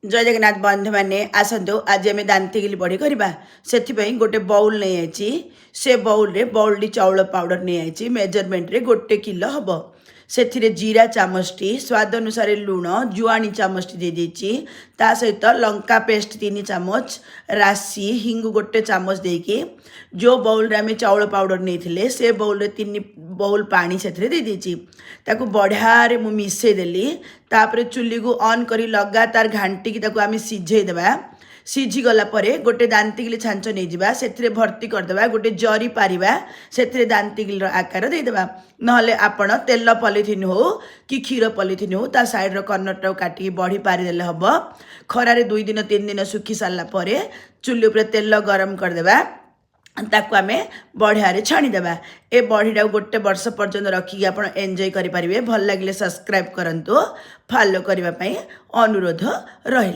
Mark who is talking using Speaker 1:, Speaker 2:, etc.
Speaker 1: जय जगन्नाथ बंधु मैंने आसतु आज आम दांतिगिली बड़ी करवा से गोटे बाउल नहीं आई से बाउल रे बाउल चाउल पाउडर नहीं आई मेजरमेंट रे 1 किलो हम से जीरा चामचटी स्वाद अनुसार लुण जुआणी चामचटी दे देछि ता सहित लंका पेस्ट 3 चामच राशि हिंग 1 चामच देकी जो बाउल रे आम चाउल पाउडर नहीं से बाउल रे 3 बाउल पानी से दे देछि ताकू बढ़िया मु मिसई देली तापर चुली को ऑन करी लगातार घांटी की आम सीझे देवा सीझी गला परे गोटे दांतिगिली छांच नहीं जावा से भर्ती करदेवा गोटे जरी पारिबा से दांतिगिली आकार देदेबा नहले आपण तेल पॉलिथिन हो कि क्षीर पॉलिथिन हो ता साइड रो कर्नर काटिकी बड़ी पारिदेले हम खरारे 2 दिन 3 दिन सुखी सारा पर चुली उपर तेल गरम करदेबा ताकू आम बढ़िया छाणीदेवा ए बड़ीटा 1 वर्ष पर्यंत रखिकी आप एंजॉय करेंगे भल लगे सब्सक्राइब करंतु फॉलो करने अनुरोध रहा।